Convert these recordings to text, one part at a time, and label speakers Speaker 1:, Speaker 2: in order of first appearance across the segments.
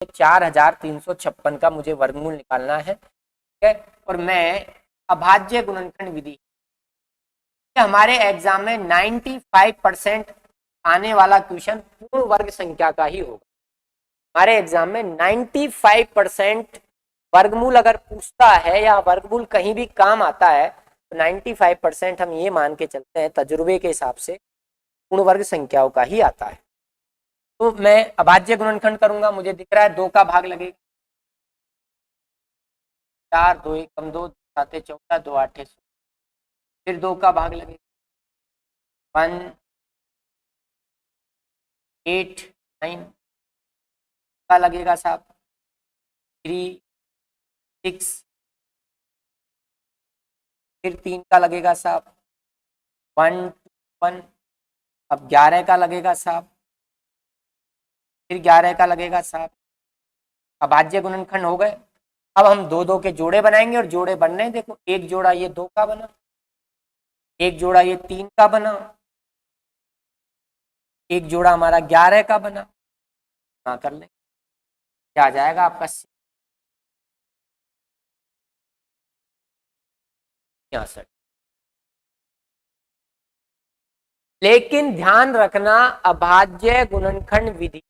Speaker 1: 4356 का मुझे वर्गमूल निकालना है, ठीक है। और मैं अभाज्य गुणनखंड विधि, हमारे एग्जाम में 95% आने वाला क्वेश्चन पूर्ण वर्ग संख्या का ही होगा। हमारे एग्जाम में 95% वर्गमूल अगर पूछता है या वर्गमूल कहीं भी काम आता है तो 95% हम ये मान के चलते हैं तजुर्बे के हिसाब से पूर्ण वर्ग संख्याओं का ही आता है। तो मैं अभाज्य गुणनखंड करूंगा, मुझे दिख रहा है 2 का भाग लगेगा, 4 2 1 कम 2 7 14 2 8 16, फिर 2 का भाग लगेगा 1 8 9 का लगेगा साहब 3 6, फिर 3 का लगेगा साहब 1 1, अब 11 का लगेगा साहब, फिर 11 का लगेगा साहब। अभाज्य गुणनखंड हो गए। अब हम 2 2 के जोड़े बनाएंगे और जोड़े बन रहे हैं, देखो एक जोड़ा ये 2 का बना, एक जोड़ा ये 3 का बना, एक जोड़ा हमारा 11 का बना। हाँ कर लें, क्या आ जाएगा आपका 66। लेकिन ध्यान रखना अभाज्य गुणनखंड विधि,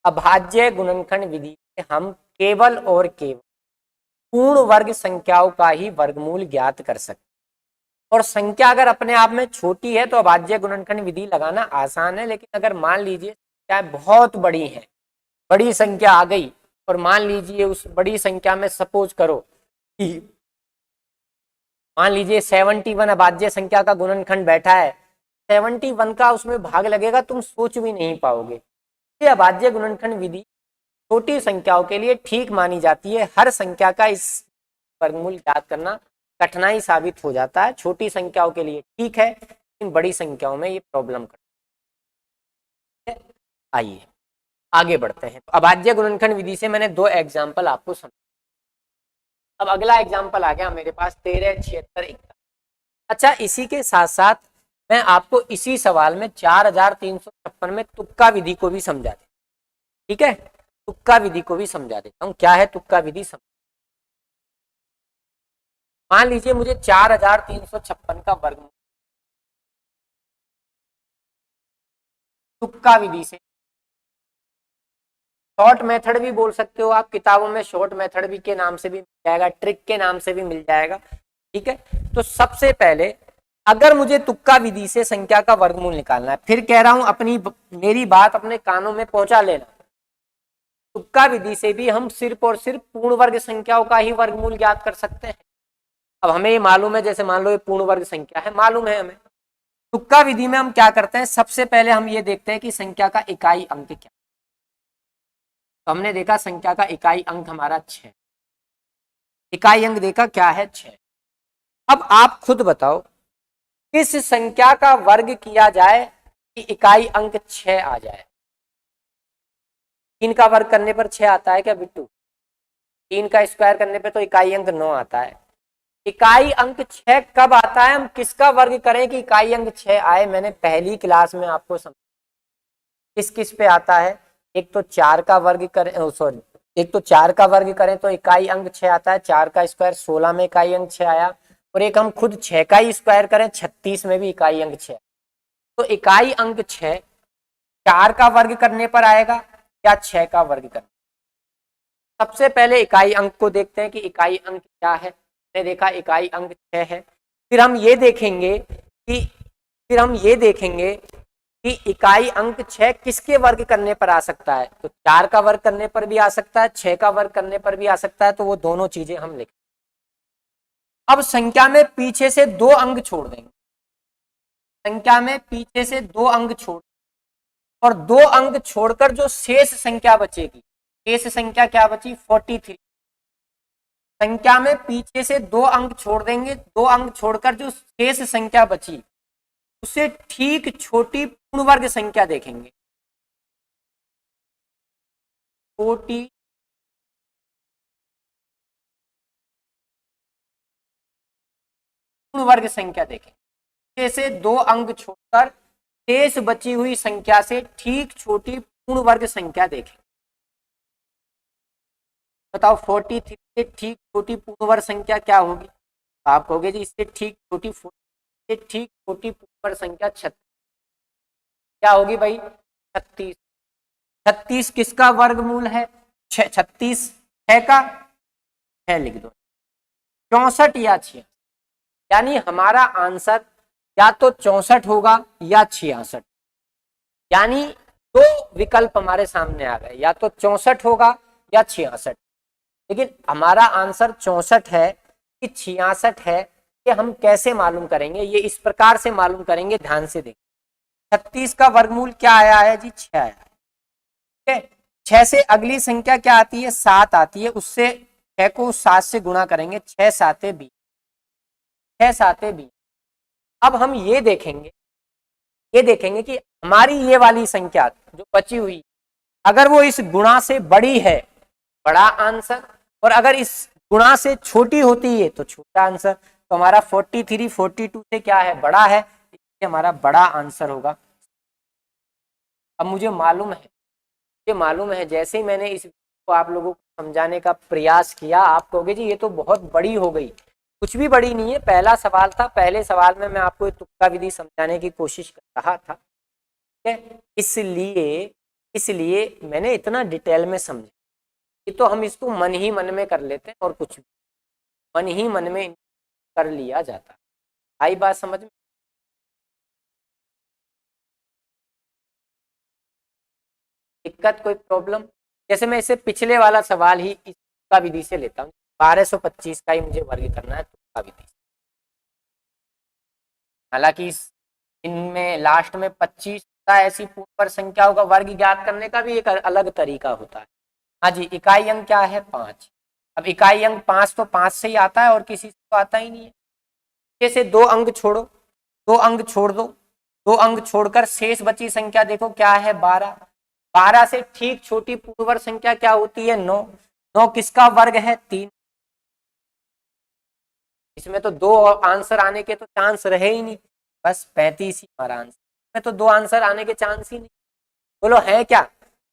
Speaker 1: अभाज्य गुणनखंड विधि से हम केवल और केवल पूर्ण वर्ग संख्याओं का ही वर्गमूल ज्ञात कर सकते, और संख्या अगर अपने आप में छोटी है तो अभाज्य गुणनखंड विधि लगाना आसान है। लेकिन अगर मान लीजिए संख्याएं बहुत बड़ी हैं, बड़ी संख्या आ गई और मान लीजिए उस बड़ी संख्या में सपोज करो कि मान लीजिए 71 अभाज्य संख्या का गुणनखंड बैठा है, 71 का उसमें भाग लगेगा, तुम सोच भी नहीं पाओगे। ये अभाज्य गुणनखंड विधि छोटी संख्याओं के लिए ठीक मानी जाती है, हर संख्या का इस वर्गमूल ज्ञात करना कठिनाई साबित हो जाता है। छोटी संख्याओं के लिए ठीक है, लेकिन बड़ी संख्याओं में ये प्रॉब्लम करता है। आइए आगे बढ़ते हैं। तो अभाज्य गुणनखंड विधि से मैंने 2 एग्जाम्पल आपको समझा। अब अगला एग्जाम्पल आ गया मेरे पास 13 76 41। अच्छा, इसी के साथ साथ मैं आपको इसी सवाल में 4356 में तुक्का विधि को भी समझा देता, ठीक है। तुक्का विधि को भी समझा देता हूं। क्या है तुक्का विधि? मान लीजिए मुझे 4356 का वर्गमूल तुक्का विधि से, शॉर्ट मेथड भी बोल सकते हो आप, किताबों में शॉर्ट मेथड भी के नाम से भी मिल जाएगा, ट्रिक के नाम से भी मिल जाएगा, ठीक है। तो सबसे पहले अगर मुझे तुक्का विधि से संख्या का वर्गमूल निकालना है, फिर कह रहा हूं मेरी बात अपने कानों में पहुंचा लेना, तुक्का विधि से भी हम सिर्फ और सिर्फ पूर्ण वर्ग संख्याओं का ही वर्गमूल ज्ञात कर सकते हैं। अब हमें ये मालूम है, जैसे मान लो ये पूर्ण वर्ग संख्या है, मालूम है हमें। तुक्का विधि में हम क्या करते हैं, सबसे पहले हम ये देखते हैं कि संख्या का इकाई अंक क्या। तो हमने देखा संख्या का इकाई अंक हमारा 6, इकाई अंक देखा क्या है 6। अब आप खुद बताओ किस संख्या का वर्ग किया जाए कि इकाई अंक 6 आ जाए? 3 का वर्ग करने पर 6 आता है क्या बिट्टू? 3 का स्क्वायर करने पर तो इकाई अंक 9 आता है। इकाई अंक 6 कब आता है, हम किसका वर्ग करें कि इकाई अंक 6 आए? मैंने पहली क्लास में आपको समझा किस किस पे आता है। एक तो 4 का वर्ग करें, सॉरी, एक तो 4 का वर्ग करें तो इकाई अंक 6 आता है, 4 का स्क्वायर 16 में इकाई अंक 6 आया, और एक हम खुद 6 का ही स्क्वायर करें 36 में भी इकाई अंक 6। तो इकाई अंक 6 4 का वर्ग करने पर आएगा या 6 का वर्ग करने? सबसे पहले इकाई अंक को देखते हैं कि इकाई अंक क्या है। हमने देखा इकाई अंक 6 है। फिर हम ये देखेंगे कि इकाई अंक 6 किसके वर्ग करने पर आ सकता है। तो 4 का वर्ग करने पर भी आ सकता है, 6 का वर्ग करने पर भी आ सकता है, तो वो दोनों चीजें हम लिखें। अब संख्या में पीछे से 2 अंक छोड़ देंगे, संख्या में पीछे से 2 अंक छोड़, और 2 अंक छोड़कर जो शेष संख्या बचेगी, शेष संख्या क्या बची 43। संख्या में पीछे से 2 अंक छोड़ देंगे, 2 अंक छोड़कर जो शेष संख्या बची उसे ठीक छोटी पूर्ण वर्ग संख्या देखेंगे। छोटी पूर्ण वर्ग संख्या देखेंगे, जैसे 2 अंक छोड़कर शेष बची हुई संख्या से ठीक छोटी पूर्ण वर्ग संख्या देखें। बताओ 43 से ठीक छोटी पूर्ण वर्ग संख्या क्या होगी? तो आप कहोगे जी इससे ठीक छोटी से ठीक छोटी पूर्ण वर्ग संख्या 36 क्या होगी भाई? 36। 36 किसका वर्गमूल है? 36 6 का, 6 लिख दो। 64 या 6, यानी हमारा आंसर या तो 64 होगा या 66। यानी दो विकल्प हमारे सामने आ गए, या तो 64 होगा या 66। लेकिन हमारा आंसर 64 है कि 66 है, ये हम कैसे मालूम करेंगे? ये इस प्रकार से मालूम करेंगे, ध्यान से देखिए। 36 का वर्गमूल क्या आया है जी? 6 आया है। ठीक है, 6 से अगली संख्या क्या आती है? 7 आती है। उससे 6 को 7 से गुणा करेंगे, 6 7 20, 6 7 20। अब हम ये देखेंगे कि हमारी ये वाली संख्या जो बची हुई, अगर वो इस गुणा से बड़ी है, बड़ा आंसर, और अगर इस गुणा से छोटी होती है तो छोटा आंसर। तो हमारा 43 42 से क्या है? बड़ा है, ये हमारा बड़ा आंसर होगा। अब मुझे मालूम है जैसे ही मैंने इस को आप लोगों को समझाने का प्रयास किया, आप कहोगे जी ये तो बहुत बड़ी हो गई। कुछ भी बड़ी नहीं है, पहला सवाल था, पहले सवाल में मैं आपको तुक्का विधि समझाने की कोशिश कर रहा था। ठीक है, इसलिए मैंने इतना डिटेल में समझा। ये तो हम इसको मन ही मन में कर लेते हैं, और कुछ भी मन ही मन में कर लिया जाता। आई बात समझ में? दिक्कत, कोई प्रॉब्लम? जैसे मैं इसे पिछले वाला सवाल ही इस तुक्का विधि से लेता हूँ। 1225 का ही मुझे वर्ग करना है तुक्का विधि से। हालांकि इनमें लास्ट में 25 का ऐसी पूर्ण वर्ग संख्याओं का वर्ग ज्ञात करने का भी एक अलग तरीका होता है। हाँ जी, इकाई अंक क्या है? 5। अब इकाई अंक 5 तो 5 से ही आता है, और किसी से तो आता ही नहीं है। जैसे 2 अंक छोड़ो, 2 अंक छोड़ दो, 2 अंक छोड़कर शेष बची संख्या देखो क्या है? 12। 12 से ठीक छोटी पूर्ण वर्ग संख्या क्या होती है? 9। 9 किसका वर्ग है? 3। इसमें तो 2 आंसर आने के तो चांस रहे ही नहीं, बस 35 ही हमारा आंसर। इसमें तो 2 आंसर आने के चांस ही नहीं। बोलो है क्या?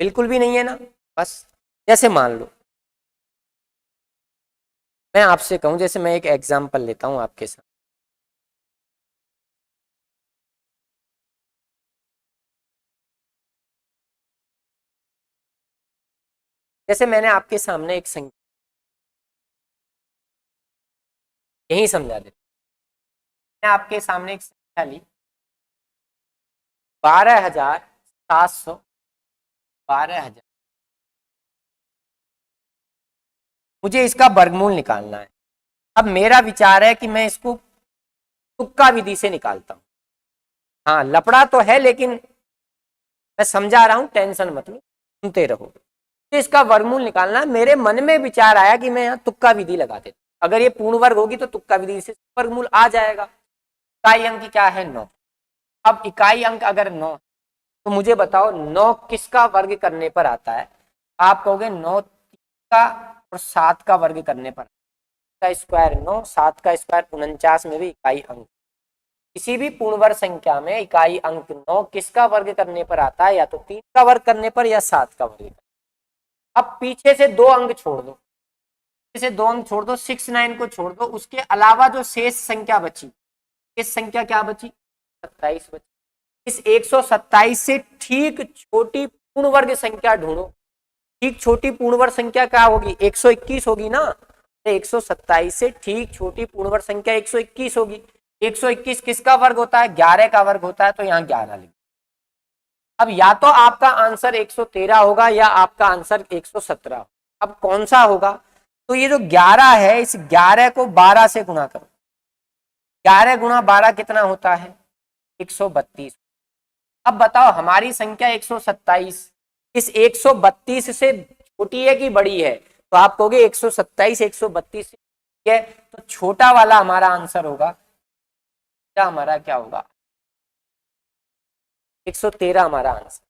Speaker 1: बिल्कुल भी नहीं है ना। बस जैसे मान लो मैं आपसे कहूं, जैसे मैं एक एग्जांपल लेता हूं आपके साथ। जैसे मैंने आपके सामने एक संख्या यही समझा देता, मैं आपके सामने एक संख्या ली 12,700, 12,000। मुझे इसका वर्गमूल निकालना है। अब मेरा विचार है कि मैं इसको तुक्का विधि से निकालता हूं। हाँ, लफड़ा तो है, लेकिन मैं समझा रहा हूं, टेंशन मत लो, सुनते रहो। तो इसका वर्गमूल निकालना है। मेरे मन में विचार आया कि मैं यहाँ तुक्का विधि लगा देता हूं। अगर ये पूर्ण वर्ग होगी तो तुक्का विधि से वर्गमूल आ जाएगा। इकाई अंक क्या है? 9। अब इकाई अंक अगर 9, तो मुझे बताओ 9 किसका वर्ग करने पर आता है? आप कहोगे 9 का और 7 का वर्ग करने पर का स्क्वायर 9, 7 का स्क्वायर 49 में भी इकाई अंक। किसी भी पूर्ण वर्ग संख्या में इकाई अंक 9 किसका वर्ग करने पर आता है? या तो 3 का वर्ग करने पर या 7 का वर्ग। अब पीछे से 2 अंक छोड़ दो, पीछे से 2 अंक छोड़ दो, 6 9 को छोड़ दो, उसके अलावा जो शेष संख्या बची, शेष संख्या क्या बची? 27 बची। इस 127 से ठीक छोटी पूर्ण वर्ग संख्या ढूंढो। ठीक छोटी पूर्ण वर्ग संख्या क्या होगी? 121 होगी ना। 127 से ठीक छोटी पूर्ण वर्ग संख्या 121 होगी। 121 किसका वर्ग होता है? 11 का वर्ग होता है, तो यहाँ 11 लिख। अब या तो आपका आंसर 113 होगा या आपका आंसर 117। अब कौन सा होगा? तो ये जो 11 है, इस 11 को 12 से गुणा करो। 11 गुणा 12 कितना होता है? 132। अब बताओ हमारी संख्या 127 इस 132 से छोटी है कि बड़ी है? तो आप कहोगे 127 132 से है, तो छोटा वाला हमारा आंसर होगा। क्या हमारा क्या होगा? 113 हमारा आंसर।